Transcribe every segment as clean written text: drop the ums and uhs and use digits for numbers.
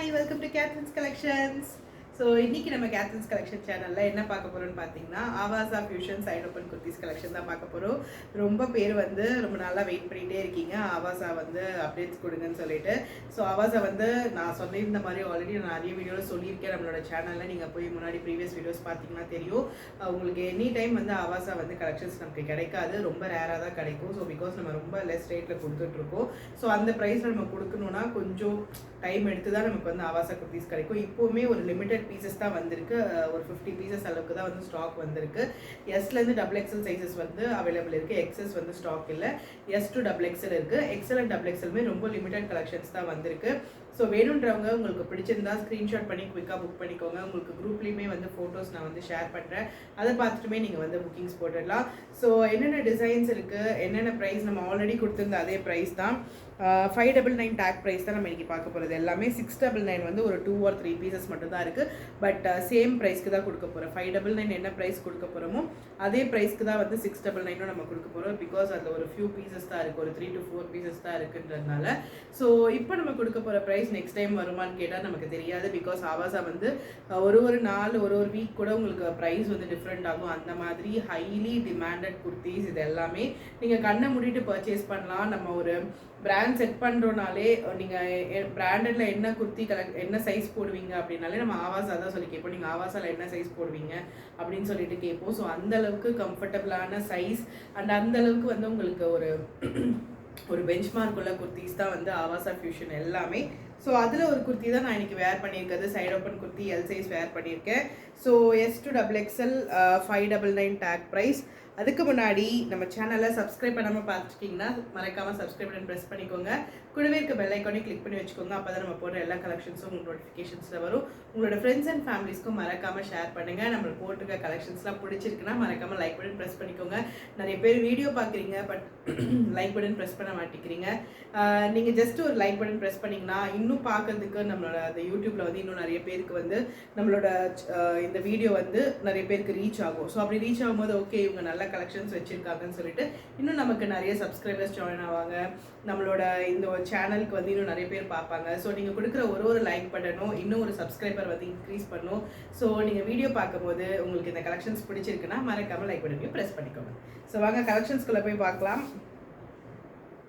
Hi, welcome to Catherine's Collections. So இன்றைக்கி நம்ம Catherine's collection சேனலில் என்ன பார்க்க போகிறோம்னு பார்த்தீங்கன்னா ஆவாசா fusion side open kurtis collection தான் பார்க்க போகிறோம். ரொம்ப பேர் வந்து ரொம்ப நாளாக வெயிட் பண்ணிகிட்டே இருக்கீங்க ஆவாசா வந்து அப்டேட்ஸ் கொடுங்கன்னு சொல்லிட்டு. ஸோ ஆவாசா வந்து நான் சொல்லியிருந்த மாதிரி ஆல்ரெடி நான் நிறைய வீடியோவில் சொல்லியிருக்கேன் நம்மளோட சேனலில். நீங்கள் போய் முன்னாடி ப்ரீவியஸ் வீடியோஸ் பார்த்தீங்கன்னா தெரியும். உங்களுக்கு எனி டைம் வந்து ஆவாசா வந்து கலெக்ஷன்ஸ் நமக்கு கிடைக்காது, ரொம்ப ரேராக தான் கிடைக்கும். ஸோ பிகாஸ் நம்ம ரொம்ப லெஸ் ரேட்டில் கொடுத்துட்ருக்கோம். ஸோ அந்த ப்ரைஸில் நம்ம கொடுக்கணுன்னா கொஞ்சம் டைம் எடுத்து தான் நமக்கு வந்து ஆவாசா குர்த்திஸ் கிடைக்கும். இப்போவுமே ஒரு லிமிடெட் பீசஸ் தான் வந்திருக்கு, ஒரு 50 பீசஸ் அளவுக்கு தான் வந்து ஸ்டாக் வந்திருக்கு. எஸ்லேருந்து XXL சைஸஸ் வந்து அவைலபிள் இருக்குது, எக்ஸஸ் வந்து ஸ்டாக் இல்லை. S to XXL இருக்குது, XL அண்ட் XXLமே ரொம்ப லிமிடெட் கலெக்ஷன்ஸ் தான் வந்திருக்கு. ஸோ வேணுன்றவங்க உங்களுக்கு பிடிச்சிருந்தா ஸ்க்ரீன்ஷாட் பண்ணி குயிக்காக புக் பண்ணிக்கோங்க. உங்களுக்கு குரூப்லேயுமே வந்து ஃபோட்டோஸ் நான் வந்து ஷேர் பண்ணுறேன், அதை பார்த்துட்டுமே நீங்கள் வந்து புக்கிங்ஸ் போட்டுடலாம். ஸோ என்னென்ன டிசைன்ஸ் இருக்குது, என்னென்ன ப்ரைஸ் நம்ம ஆல்ரெடி கொடுத்துருந்த அதே ப்ரைஸ் தான். 599 டேக் ப்ரைஸ் தான் நம்ம இன்றைக்கி பார்க்க போகிறது. எல்லாமே 699 வந்து ஒரு 2 or 3 பீசஸ் மட்டும் தான் இருக்குது. பட் சேம் ப்ரைஸ்க்கு தான் கொடுக்க போகிறோம். 599 என்ன ப்ரைஸ் கொடுக்க போகிறோமோ அதே ப்ரைஸ்க்கு தான் வந்து 699 நம்ம கொடுக்க போகிறோம். பிகாஸ் அதில் ஒரு ஃபியூ பீசஸ் தான் இருக்குது, ஒரு 3 to 4 பீசஸ் தான் இருக்குன்றதுனால. ஸோ இப்போ நம்ம கொடுக்க போகிற ப்ரைஸ் நெக்ஸ்ட் டைம் வருமானு கேட்டால் நமக்கு தெரியாது. பிகாஸ் ஆவாசா வந்து ஒரு நாள் ஒரு வீக் கூட உங்களுக்கு ப்ரைஸ் வந்து டிஃப்ரெண்ட் ஆகும். அந்த மாதிரி ஹைலி டிமாண்டட் குர்த்திஸ் இது எல்லாமே நீங்கள் கண்ணை மூடிட்டு பர்ச்சேஸ் பண்ணலாம். நம்ம ஒரு பிராண்ட் செட் பண்ணுறோனாலே நீங்கள் பிராண்டடில் என்ன குர்த்தி என்ன சைஸ் போடுவீங்க அப்படின்னாலே நம்ம ஆவாசா தான் சொல்லி கேட்போம். நீங்கள் ஆவாசாவில் என்ன சைஸ் போடுவீங்க அப்படின்னு சொல்லிட்டு கேட்போம். ஸோ அந்தளவுக்கு கம்ஃபர்டபுளான சைஸ் அண்ட் அந்தளவுக்கு வந்து உங்களுக்கு ஒரு பெஞ்ச்மார்க் உள்ள குர்த்திஸ் தான் வந்து ஆவாசா ஃபியூஷன் எல்லாமே. ஸோ அதில் ஒரு குர்த்தி தான் நான் இன்றைக்கி வேர் பண்ணியிருக்கிறது. Side open kurti L size wear பண்ணியிருக்கேன். So S to XXL 599 tag price. அதுக்கு முன்னாடி நம்ம சேனலை சப்ஸ்கிரைப் பண்ணாமல் பார்த்துட்டிங்கன்னா மறக்காமல் சப்ஸ்கிரைப் பண்ணி ப்ரெஸ் பண்ணிக்கோங்க. கூடவே இருக்க பெல் ஐக்கானையும் கிளிக் பண்ணி வச்சுக்கோங்க. அப்போ தான் நம்ம போடுற எல்லா கலெக்ஷன்ஸும் உங்களுக்கு நோட்டிஃபிகேஷன்ஸில் வரும். உங்களோட ஃப்ரெண்ட்ஸ் அண்ட் ஃபேமிலிஸ்க்கும் மறக்காமல் ஷேர் பண்ணுங்கள். நம்மளுக்கு போட்டிருக்க கலெக்ஷன்ஸ்லாம் பிடிச்சிருக்குன்னா மறக்காமல் லைக் பட்டன் ப்ரெஸ் பண்ணிக்கோங்க. நிறைய பேர் வீடியோ பார்க்குறீங்க, பட் லைக் பட்டன் ப்ரெஸ் பண்ண மாட்டேங்கிறீங்க. நீங்கள் ஜஸ்ட் ஒரு லைக் பட்டன் ப்ரெஸ் பண்ணிங்கன்னா இன்னும் பார்க்கறதுக்கு நம்மளோட அந்த யூடியூப்பில் வந்து இன்னும் நிறைய பேருக்கு வந்து நம்மளோட இந்த வீடியோ வந்து நிறைய பேருக்கு ரீச் ஆகும். ஸோ அப்படி ரீச் ஆகும்போது ஓகே இவங்க நல்ல கலெக்ஷன்ஸ் வச்சுருக்காங்கன்னு சொல்லிட்டு இன்னும் நமக்கு நிறைய சப்ஸ்கிரைபர்ஸ் ஜாயின் ஆவாங்க. நம்மளோட இந்த சேனலுக்கு வந்து இன்னும் நிறைய பேர் பார்ப்பாங்க. ஸோ நீங்கள் கொடுக்குற ஒரு லைக் பட்டனும் இன்னும் ஒரு சப்ஸ்கிரைபர் வந்து இன்க்ரீஸ் பண்ணும். ஸோ நீங்கள் வீடியோ பார்க்கும்போது உங்களுக்கு இந்த கலெக்ஷன்ஸ் பிடிச்சிருக்குன்னா மறக்காமல் லைக் பட்டனையும் ப்ரெஸ் பண்ணிக்கோங்க. ஸோ வாங்க கலெக்ஷன்ஸ்குள்ளே போய் பார்க்கலாம்.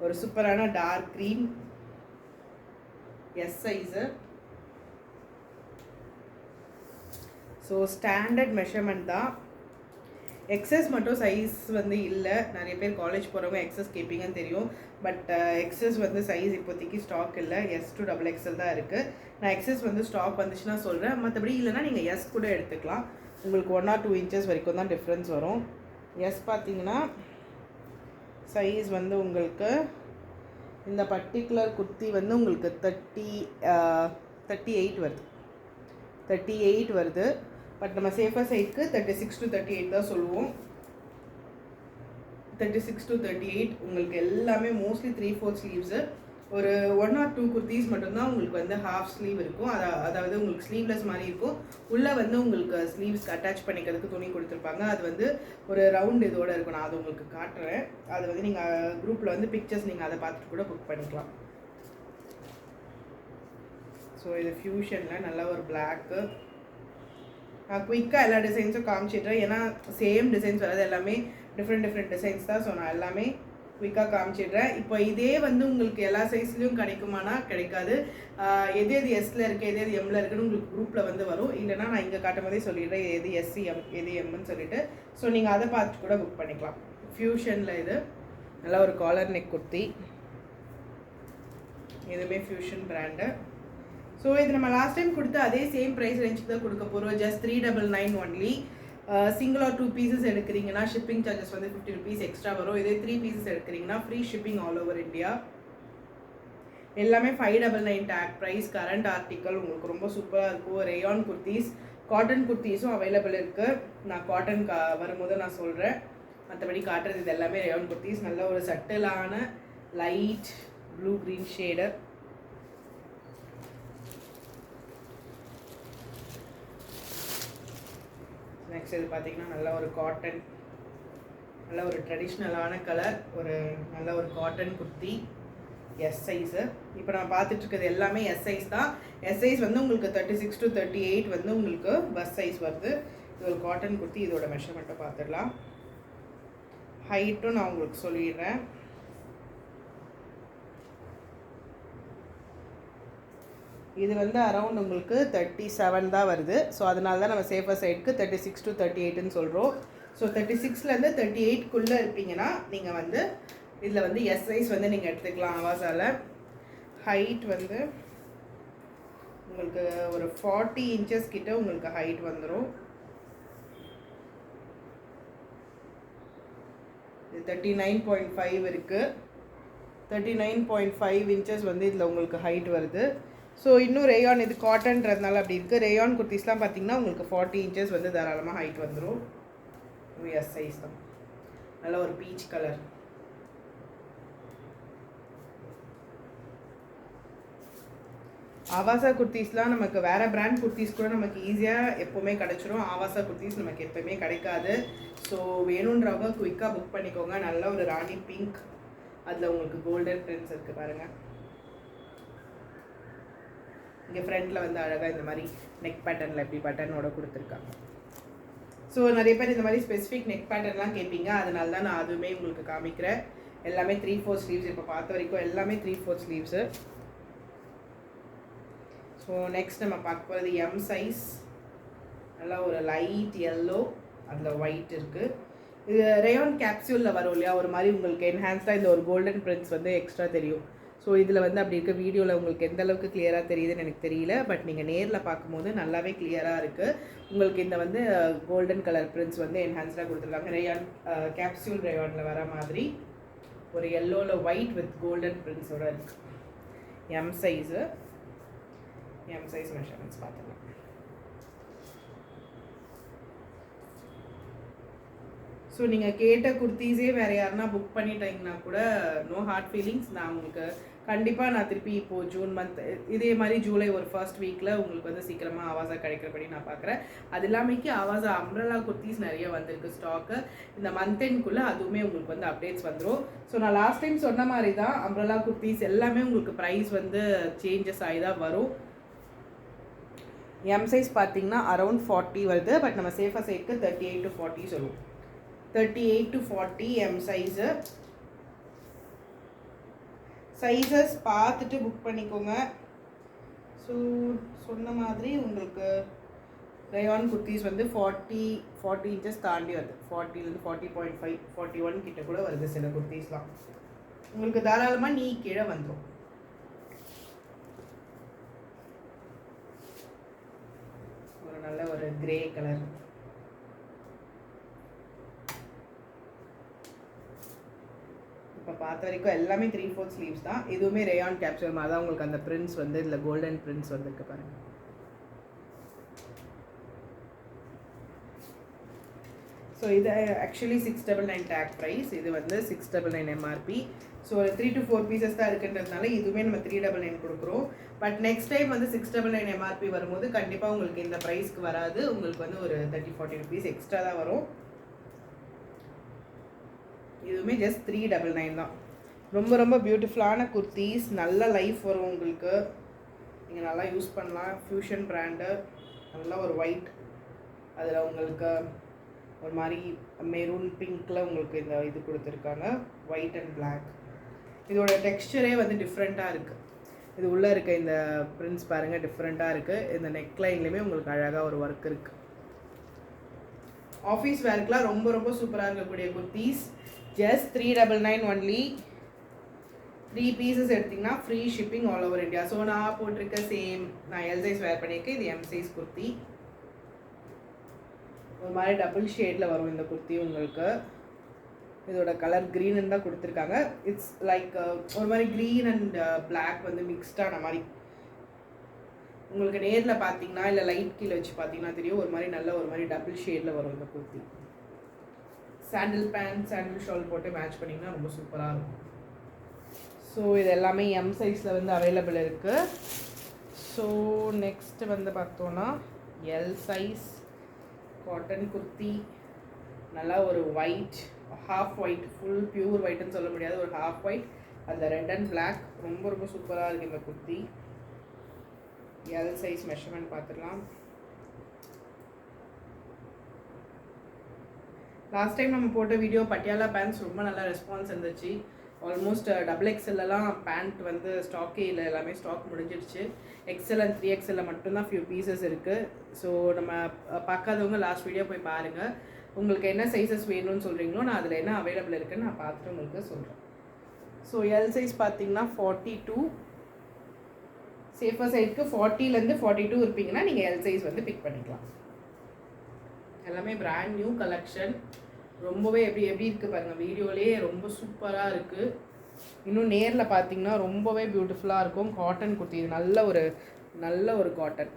ஒரு சூப்பரான dark green S size. So standard measurement தான், எக்ஸஸ் மட்டும் சைஸ் வந்து இல்லை. நிறைய பேர் காலேஜ் போகிறவங்க எக்ஸஸ் கேட்பீங்கன்னு தெரியும். பட் எக்ஸஸ் வந்து சைஸ் இப்போதைக்கு ஸ்டாக் இல்லை. S to XXL தான் இருக்குது. நான் எக்ஸஸ் வந்து ஸ்டாக் வந்துச்சுன்னா சொல்கிறேன். மற்றபடி இல்லைனா நீங்கள் S கூட எடுத்துக்கலாம். உங்களுக்கு 1 or 2 inches வரைக்கும் தான் டிஃப்ரென்ஸ் வரும். S பார்த்தீங்கன்னா சைஸ் வந்து உங்களுக்கு இந்த பர்டிகுலர் குர்த்தி வந்து உங்களுக்கு 38 வருது. 38 வருது. பட் நம்ம சேஃபர் சைட்க்கு 36 to 38 தான் சொல்லுவோம். 36 to 38 உங்களுக்கு எல்லாமே மோஸ்ட்லி 3/4 ஸ்லீவ்ஸு. ஒரு 1 or 2 குர்த்திஸ் மட்டும்தான் உங்களுக்கு வந்து ஹாஃப் ஸ்லீவ் இருக்கும். அதாவது உங்களுக்கு ஸ்லீவ்லெஸ் மாதிரி இருக்கும். உள்ளே வந்து உங்களுக்கு ஸ்லீவ்ஸ்க்கு அட்டாச் பண்ணிக்கிறதுக்கு துணி கொடுத்துருப்பாங்க. அது வந்து ஒரு ரவுண்ட் இதோடு இருக்கும். நான் அது உங்களுக்கு காட்டுறேன். அது வந்து நீங்கள் குரூப்பில் வந்து பிக்சர்ஸ் நீங்கள் அதை பார்த்துட்டு கூட புக் பண்ணிக்கலாம். ஸோ இது ஃபியூஷனில் நல்லா ஒரு பிளாக்கு. நான் குயிக்காக எல்லா டிசைன்ஸும் காமிச்சிடுறேன். ஏன்னா சேம் டிசைன்ஸ் வராது, எல்லாமே டிஃப்ரெண்ட் டிசைன்ஸ் தான். ஸோ நான் எல்லாமே குயிக்காக காமிச்சிடுறேன். இப்போ இதே வந்து உங்களுக்கு எல்லா சைஸ்லேயும் கிடைக்குமானா கிடைக்காது. எது எஸ்ல இருக்குது, எது எம்மில் இருக்குன்னு உங்களுக்கு குரூப்பில் வந்து வரும். இல்லைனா நான் இங்கே காட்டும் போதே சொல்லிடுறேன் எது SC எது எம்னு சொல்லிட்டு. ஸோ நீங்கள் அதை பார்த்துட்டு கூட புக் பண்ணிக்கலாம். ஃபியூஷனில் இது நல்லா ஒரு காலர் நெக் குர்த்தி. இதுவுமே ஃபியூஷன் பிராண்டு. ஸோ இது நம்ம லாஸ்ட் டைம் கொடுத்து அதே சேம் ப்ரைஸ் ரேஞ்சுக்கு தான் கொடுக்க போகிறோம். Just 399 only. Single or 2 pieces எடுக்கிறீங்கன்னா ஷிப்பிங் சார்ஜஸ் வந்து 50 rupees எக்ஸ்ட்ரா வரும். இதே 3 பீசஸ் எடுக்கிறீங்கன்னா free shipping all over India. எல்லாமே 599 டேக் ப்ரைஸ். கரண்ட் ஆர்டிக்கல் உங்களுக்கு ரொம்ப சூப்பராக இருக்கும். ரேயான் குர்த்திஸ், காட்டன் குர்த்திஸும் அவைலபிள் இருக்குது. நான் காட்டன் வரும்போது நான் சொல்கிறேன். மற்றபடி காட்டுறது இது எல்லாமே ரேயான் குர்த்திஸ். நல்ல ஒரு சட்டிலான light blue green shade. Next இது பார்த்தீங்கன்னா நல்ல ஒரு காட்டன், நல்ல ஒரு ட்ரெடிஷ்னலான கலர், ஒரு நல்ல ஒரு காட்டன் குர்த்தி. S size. இப்போ நம்ம பார்த்துட்டு இருக்கிறது எல்லாமே எஸ் சைஸ் தான். எஸ் சைஸ் வந்து உங்களுக்கு 36 to 38 வந்து உங்களுக்கு பஸ் சைஸ் வருது. இது ஒரு காட்டன் குர்த்தி. இதோட மெஷர்மெண்ட்டை பார்த்துடலாம். ஹைட்டும் நான் உங்களுக்கு சொல்லிடுறேன். இது வந்து அரௌண்ட் உங்களுக்கு 37 தான் வருது. ஸோ அதனால தான் நம்ம சேஃபர் சைடுக்கு 36 to 38ன்னு சொல்கிறோம். ஸோ 36லேருந்து 38க்குள்ளே இருப்பீங்கன்னா நீங்கள் வந்து இதில் வந்து எஸ் சைஸ் வந்து நீங்கள் எடுத்துக்கலாம் ஆவாசாவில். ஹைட் வந்து உங்களுக்கு ஒரு 40 inches கிட்ட உங்களுக்கு ஹைட் வந்துடும். இது 39.5 இருக்குது. 39.5 inches வந்து இதில் உங்களுக்கு ஹைட் வருது. ஸோ இன்னும் ரேயான், இது காட்டன்றதுனால அப்படி இருக்குது. ரேயான் குர்த்திஸ்லாம் பார்த்தீங்கன்னா உங்களுக்கு 40 inches வந்து தாராளமாக ஹைட் வந்துடும். எஸ் சைஸ் தான். நல்ல ஒரு பீச் கலர். ஆவாசா குர்த்திஸ்லாம் நமக்கு வேறு பிராண்ட் குர்த்திஸ் கூட நமக்கு ஈஸியாக எப்போவுமே கிடச்சிரும். ஆவாசா குர்த்திஸ் நமக்கு எப்போவுமே கிடைக்காது. ஸோ வேணுன்றவங்க குயிக்காக புக் பண்ணிக்கோங்க. நல்ல ஒரு ராணி பிங்க், அதில் உங்களுக்கு கோல்டன் பிரிண்ட்ஸ் இருக்குது பாருங்கள். இங்கே ஃப்ரண்ட்டில் வந்து அழகாக இந்த மாதிரி நெக் பேட்டர்னில் எப்படி பட்டனோட கொடுத்துருக்காங்க. ஸோ நிறைய பேர் இந்த மாதிரி ஸ்பெசிஃபிக் நெக் பேட்டர்ன்லாம் கேட்பீங்க. அதனால தான் நான் அதுவுமே உங்களுக்கு காமிக்கிறேன். எல்லாமே 3/4 ஸ்லீவ்ஸ். இப்போ பார்த்த வரைக்கும் எல்லாமே 3/4 ஸ்லீவ்ஸு. ஸோ நெக்ஸ்ட் நம்ம பார்க்க போகிறது எம் சைஸ். நல்லா ஒரு லைட் எல்லோ, அதில் ஒயிட் இருக்குது. இது ரேயான் கேப்சூலில் வரும் இல்லையா, ஒரு மாதிரி உங்களுக்கு என்ஹான்ஸ்டாக இந்த ஒரு கோல்டன் பிரிண்ட்ஸ் வந்து எக்ஸ்ட்ரா தெரியும். ஸோ இதில் வந்து அப்படி இருக்க வீடியோவில் உங்களுக்கு எந்த அளவுக்கு கிளியராக தெரியுதுன்னு எனக்கு தெரியல. பட் நீங்கள் நேரில் பார்க்கும்போது நல்லாவே கிளியராக இருக்குது. உங்களுக்கு இந்த வந்து கோல்டன் கலர் பிரிண்ட்ஸ் வந்து என்ஹான்ஸ்டாக கொடுத்துருக்காங்க. ரேயான் கேப்சூல் ரேயானில் வர மாதிரி ஒரு எல்லோவில் ஒயிட் வித் கோல்டன் பிரிண்ட்ஸோடு இருக்குது. M size. M size measurements பார்த்துக்கலாம். ஸோ நீங்கள் கேட்ட குர்த்திஸே வேறு யாருன்னா புக் பண்ணிட்டீங்கன்னா கூட நோ ஹார்ட் ஃபீலிங்ஸ். நான் உங்களுக்கு கண்டிப்பாக நான் திருப்பி இப்போது ஜூன் மந்த் இதே மாதிரி ஜூலை ஒரு ஃபர்ஸ்ட் வீக்கில் உங்களுக்கு வந்து சீக்கிரமாக ஆவாசா கிடைக்கிறபடி நான் பார்க்குறேன். அது இல்லாமக்கி ஆவாசா அம்ப்ரெல்லா குர்த்திஸ் நிறைய வந்திருக்கு ஸ்டாக்கு. இந்த மந்த் எண்ட்குள்ளே அதுவுமே உங்களுக்கு வந்து அப்டேட்ஸ் வந்துடும். ஸோ நான் லாஸ்ட் டைம் சொன்ன மாதிரி தான் அம்ப்ரெல்லா குர்த்திஸ் எல்லாமே உங்களுக்கு ப்ரைஸ் வந்து சேஞ்சஸ் ஆகி தான் வரும். எம் சைஸ் பார்த்தீங்கன்னா அரௌண்ட் 40 வருது. பட் நம்ம சேஃபாக சைடுக்கு 38 to 40 சொல்லுவோம். 38 to 40 எம் சைஸு. சைஸஸ் பார்த்துட்டு புக் பண்ணிக்கோங்க. ஸோ சொன்ன மாதிரி உங்களுக்கு ரேயான் குர்த்திஸ் வந்து 40 inches தாண்டி வருது. 40லேருந்து 40.5 41 கிட்ட கூட வருது சில குர்த்திஸ்லாம். உங்களுக்கு தாராளமாக நீ கீழே வந்துடும். ஒரு நல்ல ஒரு கிரே கலர். இப்போ பார்த்த வரைக்கும் எல்லாமே 3/4 ஸ்லீவ்ஸ் தான். இதுவுமே ரேயான் கேப்சூல் மாதிரி தான் உங்களுக்கு அந்த பிரிண்ட்ஸ் வந்து இதில் கோல்டன் பிரிண்ட்ஸ் வந்துருக்கு பாருங்கள். ஸோ இது ஆக்சுவலி 699 டேக் ப்ரைஸ். இது வந்து 699 எம்ஆர்பி. ஸோ 3 to 4 பீசஸ் தான் இருக்குன்றதுனால இதுவுமே நம்ம 399 கொடுக்குறோம். பட் நெக்ஸ்ட் டைம் வந்து 699 எம்ஆர்பி வரும்போது கண்டிப்பாக உங்களுக்கு இந்த ப்ரைஸ்க்கு வராது. உங்களுக்கு வந்து ஒரு 30-40 rupees எக்ஸ்ட்ரா தான் வரும். இதுவுமே ஜஸ்ட் 399 தான். ரொம்ப ரொம்ப பியூட்டிஃபுல்லான குர்த்திஸ். நல்ல லைஃப் வரும் உங்களுக்கு. நீங்கள் நல்லா யூஸ் பண்ணலாம். Fusion brand. நல்லா ஒரு ஒயிட், அதில் உங்களுக்கு ஒரு மாதிரி மெரூன் பிங்க்கில் உங்களுக்கு இந்த இது கொடுத்துருக்காங்க. White and black. இதோட டெக்ஸ்சரே வந்து டிஃப்ரெண்ட்டாக இருக்குது. இது உள்ளே இருக்க இந்த பிரிண்ட்ஸ் பாருங்கள், டிஃப்ரெண்ட்டாக இருக்குது. இந்த நெக்லைன்லேயுமே உங்களுக்கு அழகாக ஒரு ஒர்க் இருக்குது. ஆஃபீஸ் வேர்க்கெலாம் ரொம்ப ரொம்ப சூப்பராக இருக்கக்கூடிய குர்த்திஸ். Just 399 only. 3 பீசஸ் எடுத்திங்கன்னா free shipping all over India. So நான் போட்டிருக்க சேம், நான் எல் சைஸ் வேர் பண்ணியிருக்கேன். இது எம் சைஸ் குர்த்தி. ஒரு மாதிரி டபுள் ஷேடில் வரும் இந்த குர்த்தி உங்களுக்கு. இதோட கலர் க்ரீன்னு தான் கொடுத்துருக்காங்க. இட்ஸ் லைக் ஒரு மாதிரி க்ரீன் அண்ட் பிளாக் வந்து மிக்ஸ்டான மாதிரி. உங்களுக்கு நேரில் பார்த்தீங்கன்னா இல்லை லைட் கீழே வச்சு பார்த்தீங்கன்னா தெரியும். ஒரு மாதிரி நல்ல ஒரு மாதிரி டபுள் ஷேடில் வரும் இந்த குர்த்தி. சாண்டில் பேண்ட், சாண்டில் ஷால் போட்டு மேட்ச் பண்ணிங்கன்னா ரொம்ப சூப்பராக இருக்கும். ஸோ இது எல்லாமே எம் சைஸில் வந்து அவைலபிள் இருக்குது. ஸோ நெக்ஸ்ட்டு வந்து பார்த்தோன்னா எல் சைஸ் காட்டன் குர்த்தி. நல்லா ஒரு white, half white, full pure ஒயிட்டுன்னு சொல்ல முடியாது, ஒரு ஹாஃப் ஒயிட் அதில் ரெட் அண்ட் பிளாக் ரொம்ப ரொம்ப சூப்பராக இருக்குது இந்த குர்த்தி. எல் சைஸ் மெஷர்மெண்ட் பார்த்துக்கலாம். லாஸ்ட் டைம் நம்ம போட்ட வீடியோ பட்டியாலா பேண்ட்ஸ் ரொம்ப நல்லா ரெஸ்பான்ஸ் இருந்துச்சு. ஆல்மோஸ்ட் XXLலாம் பேண்ட் வந்து ஸ்டாக்கே இல்லை, எல்லாமே ஸ்டாக் முடிஞ்சிடுச்சு. XL அண்ட் 3XL மட்டும்தான் ஃபியூ பீசஸ் இருக்குது. ஸோ நம்ம பார்க்காதவங்க லாஸ்ட் வீடியோ போய் பாருங்கள். உங்களுக்கு என்ன சைஸஸ் வேணும்னு சொல்கிறீங்களோ நான் அதில் என்ன அவைலபிள் இருக்குன்னு நான் பார்த்துட்டு உங்களுக்கு சொல்கிறேன். ஸோ எல் சைஸ் பார்த்தீங்கன்னா 42, சேஃபர் சைடுக்கு 40லேருந்து 42 இருப்பீங்கன்னா நீங்கள் எல் சைஸ் வந்து பிக் பண்ணிக்கலாம். எல்லாமே பிராண்ட் நியூ கலெக்ஷன். ரொம்பவே எப்படி இருக்குது பாருங்கள், வீடியோலேயே ரொம்ப சூப்பராக இருக்குது. இன்னும் நேரில் பார்த்தீங்கன்னா ரொம்பவே பியூட்டிஃபுல்லாக இருக்கும். காட்டன் குர்த்தி, இது நல்ல ஒரு காட்டன்,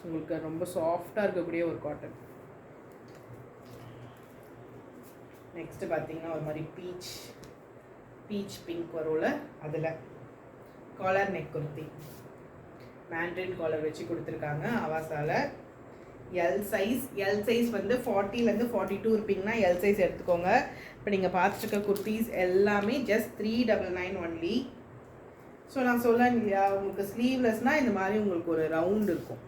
உங்களுக்கு ரொம்ப சாஃப்டாக இருக்கக்கூடிய ஒரு காட்டன். நெக்ஸ்ட்டு பார்த்தீங்கன்னா ஒரு மாதிரி பீச் பிங்க் வரும்ல, அதில் collar neck kurti, mandarin collar வச்சு கொடுத்துருக்காங்க அவாசாவில். எல் சைஸ் வந்து 40லேருந்து 42 இருப்பீங்கன்னா எல் சைஸ் எடுத்துக்கோங்க. இப்போ நீங்கள் பார்த்துருக்க குர்த்திஸ் எல்லாமே ஜஸ்ட் 399 ஒன்லி. ஸோ நான் சொல்லேன் இல்லையா, உங்களுக்கு ஸ்லீவ்லெஸ்னால் இந்த மாதிரி உங்களுக்கு ஒரு ரவுண்ட் இருக்கும்,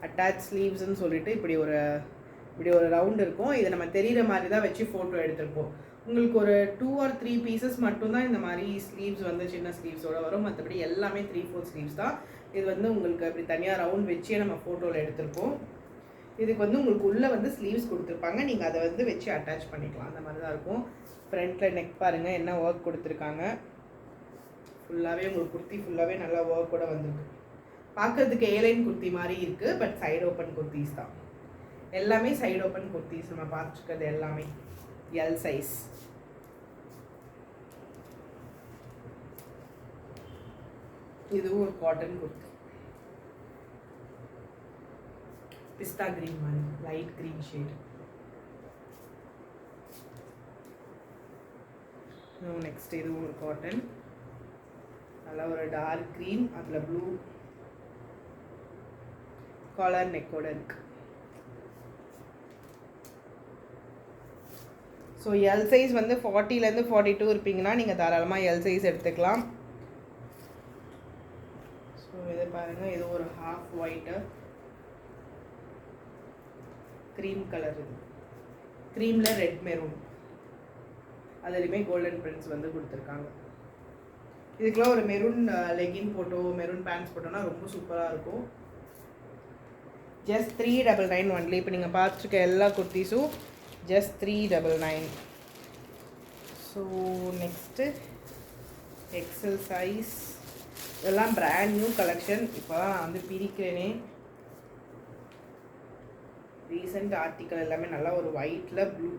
அட்டாச் ஸ்லீவ்ஸ்ன்னு சொல்லிட்டு இப்படி ஒரு ரவுண்ட் இருக்கும். இதை நம்ம தெரிகிற மாதிரி தான் வச்சு ஃபோட்டோ எடுத்துருப்போம். உங்களுக்கு ஒரு 2 or 3 பீசஸ் மட்டும்தான் இந்த மாதிரி ஸ்லீவ்ஸ் வந்து சின்ன ஸ்லீவ்ஸோடு வரும். மற்றபடி எல்லாமே 3/4 ஸ்லீவ்ஸ் தான். இது வந்து உங்களுக்கு அப்படி தனியாக ரவுண்ட் வச்சே நம்ம ஃபோட்டோவில் எடுத்திருப்போம். இதுக்கு வந்து உங்களுக்கு உள்ளே வந்து ஸ்லீவ்ஸ் கொடுத்துருப்பாங்க, நீங்கள் அதை வந்து வச்சு அட்டாச் பண்ணிக்கலாம். அந்த மாதிரி தான் இருக்கும். ஃப்ரண்ட்டில் நெக் பாருங்கள் என்ன ஒர்க் கொடுத்துருக்காங்க. ஃபுல்லாகவே உங்களுக்கு குர்த்தி ஃபுல்லாகவே நல்லா ஒர்க் கூட வந்துருக்கு. பார்க்குறதுக்கு ஏலைன் குர்த்தி மாதிரி இருக்குது, பட் சைடு ஓப்பன் குர்த்திஸ் தான். எல்லாமே சைடு ஓப்பன் குர்த்திஸ் நம்ம பார்த்துருக்கிறது எல்லாமே எல் சைஸ். இதுவும் ஒரு காட்டன் குர்த்தி, பிஸ்தா கிரீன் மாதிரி லைட் கிரீன் ஷேட். நெக்ஸ்ட் இதுவும் ஒரு காட்டன், நல்லா ஒரு டார்க் கிரீன், அதில் ப்ளூ காலர் நெக்கோட இருக்கு. ஸோ எல் சைஸ் வந்து 40லேருந்து 42 இருப்பீங்கன்னா நீங்கள் தாராளமாக எல் சைஸ் எடுத்துக்கலாம். ஸோ இதை பாருங்கள், இது ஒரு ஹாஃப் ஒயிட்டு க்ரீம் கலர், இது க்ரீமில் ரெட் மெரூன், அதுலேயுமே கோல்டன் பிரிண்ட்ஸ் வந்து கொடுத்துருக்காங்க. இதுக்கெலாம் ஒரு மெரூன் லெகின் போட்டோ மெரூன் பேண்ட்ஸ் போட்டோன்னா ரொம்ப சூப்பராக இருக்கும். Just 399 only. இப்போ நீங்கள் பார்த்துருக்க எல்லா குர்த்திஸும் just 399. So next XL size, இதெல்லாம் பிராண்ட் நியூ கலெக்ஷன். இப்போ தான் வந்து பிரிக்கிறேனே, ரீசெண்ட் ஆர்டிக்கல் எல்லாமே நல்லா ஒரு ஒயிட்டில் ப்ளூ,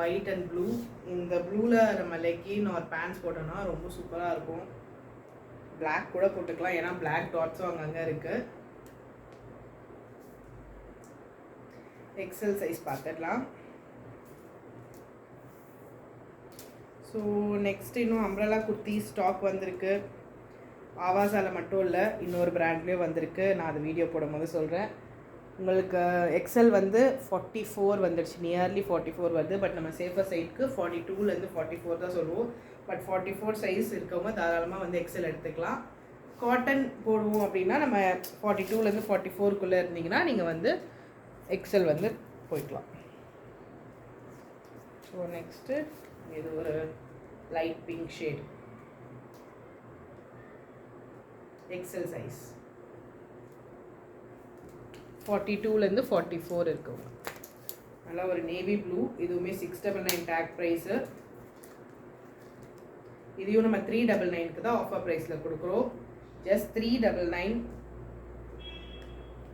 ஒயிட் அண்ட் ப்ளூ. இந்த ப்ளூவில் நம்ம லெக்கின் ஒரு பேண்ட்ஸ் போட்டோன்னா ரொம்ப சூப்பராக இருக்கும். பிளாக் கூட போட்டுக்கலாம், ஏன்னா பிளாக் டாட்ஸும் அங்கங்கே இருக்குது. எக்ஸல் சைஸ் பார்த்துடலாம். ஸோ நெக்ஸ்ட் இன்னும் அம்ப்ரெல்லா குர்த்தி ஸ்டாக் வந்திருக்கு. ஆவாசால மட்டும் இல்லை, இன்னொரு பிராண்ட்லேயும் வந்திருக்கு. நான் அது வீடியோ போடும்போது சொல்கிறேன். உங்களுக்கு எக்ஸல் வந்து 44 வந்துடுச்சு, நியர்லி 44 வருது. பட் நம்ம சேஃபர் சைடுக்கு 42லேருந்து 44 தான் சொல்லுவோம். பட் 44 சைஸ் இருக்கவங்க தாராளமாக வந்து எக்ஸல் எடுத்துக்கலாம். காட்டன் போடுவோம் அப்படின்னா நம்ம 42லேருந்து 44க்குள்ளே இருந்தீங்கன்னா நீங்கள் வந்து எக்ஸல் வந்து போய்க்கலாம். ஸோ நெக்ஸ்ட்டு இது ஒரு light pink shade, XL size 42லேருந்து 44 இருக்குங்க. நல்லா ஒரு நேவி ப்ளூ, இதுவுமே 699 டேக் ப்ரைஸு. இதையும் நம்ம 399க்கு தான் ஆஃபர் ப்ரைஸில் கொடுக்குறோம். ஜஸ்ட் 399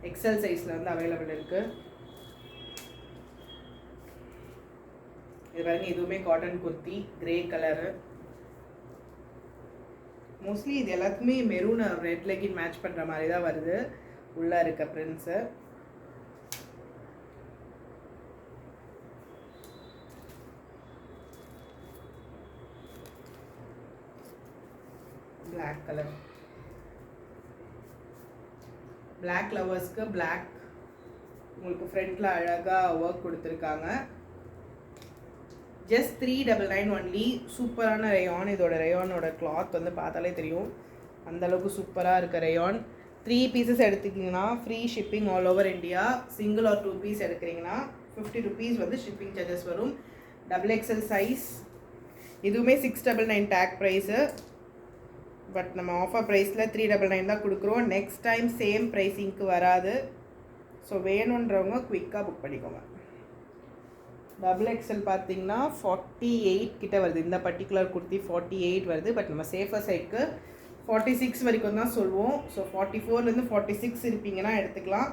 எக்ஸல் சைஸில் வந்து அவைலபிள் இருக்குது. இது பாருங்க, இதுவுமே cotton kurti, grey colour. Mostly இது எல்லாத்துக்குமே மெரூன் ரெட் லெக்கின் மேட்ச் பண்ணுற மாதிரி தான் வருது உள்ளே இருக்க பிரிண்ட்ஸு. பிளாக் கலர், பிளாக் லவர்ஸ்க்கு பிளாக் உங்களுக்கு ஃப்ரண்ட்டில் அழகாக ஒர்க் கொடுத்துருக்காங்க. Just 399 only. சூப்பரான ரேயான். இதோட ரேயானோட கிளாத் வந்து பார்த்தாலே தெரியும் அந்தளவுக்கு சூப்பராக இருக்க ரேயான். 3 பீசஸ் எடுத்துக்கிங்கன்னா free shipping all over India. Single or 2 piece எடுக்கிறீங்கன்னா 50 rupees வந்து ஷிப்பிங் சார்ஜஸ் வரும். XXL size. இதுவுமே 699 டேக் ப்ரைஸு. பட் நம்ம ஆஃபர் ப்ரைஸில் 399 தான் கொடுக்குறோம். நெக்ஸ்ட் டைம் சேம் ப்ரைஸிங்க்கு வராது. ஸோ வேணுன்றவங்க குயிக்காக புக் பண்ணிக்கோங்க. XXL பார்த்தீங்கன்னா 48 கிட்ட வருது. இந்த பர்டிகுலர் குர்த்தி 48 வருது. பட் நம்ம சேஃபர் சைடுக்கு 46 வரைக்கும் தான் சொல்லுவோம். ஸோ 44லேருந்து 46 இருப்பீங்கன்னா எடுத்துக்கலாம்.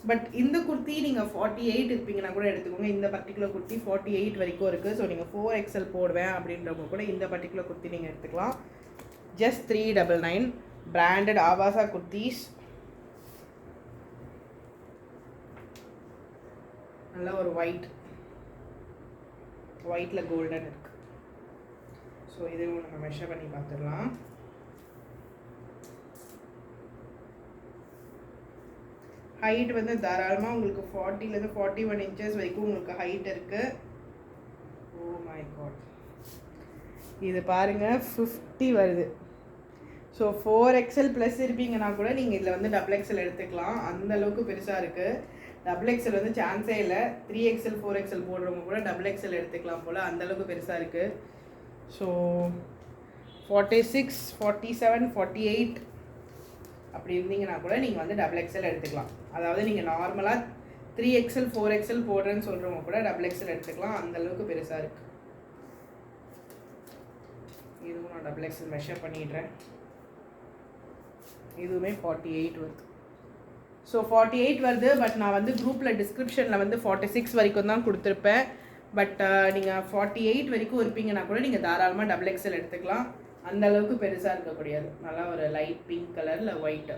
பட் இந்த குர்த்தி நீங்கள் 48 இருப்பீங்கன்னா கூட எடுத்துக்கோங்க. இந்த பர்டிகுலர் குர்த்தி 48 வரைக்கும் இருக்குது. ஸோ நீங்கள் 4XL போடுவேன் அப்படின்றவங்க கூட இந்த பர்டிகுலர் குர்த்தி நீங்கள் எடுத்துக்கலாம். ஜஸ்ட் 399. பிராண்டட் ஆவாசா குர்த்திஸ். நல்ல ஒரு ஒயிட்டில் கோல்டன் இருக்குது. ஸோ இதுவும் நம்ம மெஷர் பண்ணி பார்த்துடலாம். ஹைட் வந்து தாராளமாக உங்களுக்கு 40லேருந்து 41 inches வரைக்கும் உங்களுக்கு ஹைட் இருக்குது. ஓ மை காட், இது பாருங்கள் 50 வருது. ஸோ 4XL ப்ளஸ் இருப்பீங்கன்னா கூட நீங்கள் இதில் வந்து XXL எடுத்துக்கலாம். அந்தளவுக்கு பெருசாக இருக்குது. XXL வந்து சான்ஸே இல்லை. 3XL 4XL போடுறவங்க கூட XXL எடுத்துக்கலாம் போல், அந்தளவுக்கு பெருசாக இருக்குது. ஸோ 46, 47, 48 அப்படி இருந்தீங்கன்னா கூட நீங்கள் வந்து XXL எடுத்துக்கலாம். அதாவது நீங்கள் நார்மலாக 3XL 4XL போடுறேன்னு சொல்கிறவங்க கூட XXL எடுத்துக்கலாம். அந்தளவுக்கு பெருசாக இருக்குது. இதுவும் நான் XXL மெஷர் பண்ணிடுறேன். இதுவுமே 48 வருது. ஸோ 48 வருது. பட் நான் வந்து குரூப்பில் டிஸ்கிரிப்ஷனில் வந்து 46 வரைக்கும் தான் கொடுத்துருப்பேன். பட் நீங்கள் 48 வரைக்கும் இருப்பீங்கன்னா கூட நீங்கள் தாராளமாக XXL எடுத்துக்கலாம். அந்த அளவுக்கு பெருசாக இருக்கக்கூடியது. நல்லா ஒரு லைட் பிங்க் கலரில் white.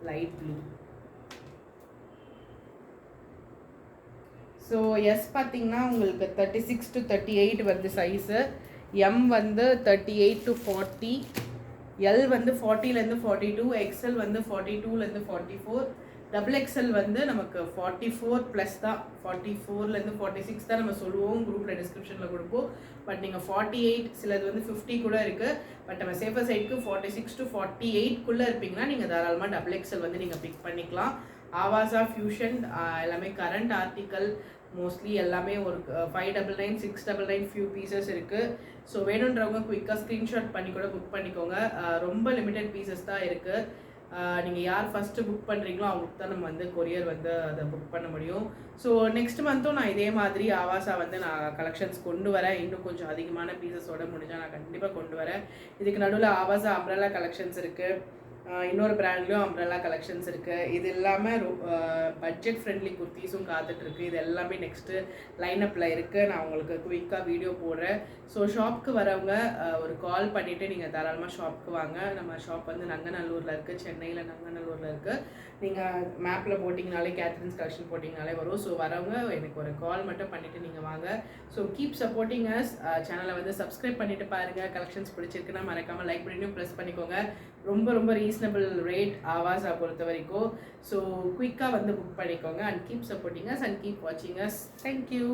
Light blue. So S பார்த்தீங்கன்னா உங்களுக்கு 36 to 38 வருது சைஸு. எம் வந்து 38 to 40. எல் வந்து 40லேருந்து 42. எக்ஸ்எல் வந்து 42லேருந்து 44. XXL வந்து நமக்கு 44 ப்ளஸ் தான். 44லேருந்து 46 தான் நம்ம சொல்லுவோம். குரூப்பில் டிஸ்கிரிப்ஷனில் கொடுப்போம். பட் நீங்கள் 48, சிலது வந்து 50 கூட இருக்குது. பட் நம்ம சேஃபர் சைடுக்கு 46 to 48க்குள்ளே இருப்பீங்கன்னா நீங்கள் தாராளமாக XXL வந்து நீங்கள் பிக் பண்ணிக்கலாம். ஆவாசா ஃபியூஷன் எல்லாமே கரண்ட் ஆர்டிக்கல் மோஸ்ட்லி எல்லாமே ஒரு 599, 699 ஃபியூ பீசஸ் இருக்குது. ஸோ வேணுன்றவங்க குயிக்காக ஸ்க்ரீன்ஷாட் பண்ணி கூட புக் பண்ணிக்கோங்க. ரொம்ப லிமிட்டட் பீசஸ் தான் இருக்குது. நீங்கள் யார் ஃபஸ்ட்டு புக் பண்ணுறீங்களோ அவங்களுக்கு தான் நம்ம வந்து கொரியர் வந்து அதை புக் பண்ண முடியும். ஸோ நெக்ஸ்ட் மந்த்தும் நான் இதே மாதிரி ஆவாசா வந்து நான் கலெக்ஷன்ஸ் கொண்டு வரேன். இன்னும் கொஞ்சம் அதிகமான பீசஸோடு முடிஞ்சால் நான் கண்டிப்பாக கொண்டு வரேன். இதுக்கு நடுவில் ஆவாசா அம்ப்ரெல்லா கலெக்ஷன்ஸ் இருக்குது. இன்னொரு பிராண்ட்லேயும் அம்ப்ரெல்லா கலெக்ஷன்ஸ் இருக்குது. இது இல்லாமல் பட்ஜெட் ஃப்ரெண்ட்லி குர்த்திஸும் காத்துட்ருக்கு. இது எல்லாமே நெக்ஸ்ட்டு லைனப்பில் இருக்குது. நான் உங்களுக்கு குயிக்காக வீடியோ போடுறேன். ஸோ ஷாப்க்கு வரவங்க ஒரு கால் பண்ணிவிட்டு நீங்கள் தாராளமாக ஷாப்க்கு வாங்க. நம்ம ஷாப் வந்து நங்கநல்லூரில் இருக்குது. சென்னையில் நங்கநல்லூரில் இருக்குது. நீங்கள் மேப்பில் போட்டிங்கனாலே கேத்ரின்ஸ் கலெக்ஷன் போட்டிங்கனாலே வரும். ஸோ வரவங்க எனக்கு ஒரு கால் மட்டும் பண்ணிவிட்டு நீங்கள் வாங்க. So keep supporting us. சேனலை வந்து சப்ஸ்கிரைப் பண்ணிவிட்டு பாருங்கள். கலெக்ஷன்ஸ் பிடிச்சிருக்குன்னா மறக்காமல் லைக் பண்ணிட்டு ப்ரெஸ் பண்ணிக்கோங்க. ரொம்ப ரீசனபிள் ரேட் ஆவாசா பொறுத்த வரைக்கும். ஸோ குயிக்காக வந்து புக் பண்ணிக்கோங்க. And keep supporting us and keep வாட்சிங் அஸ். தேங்க்யூ.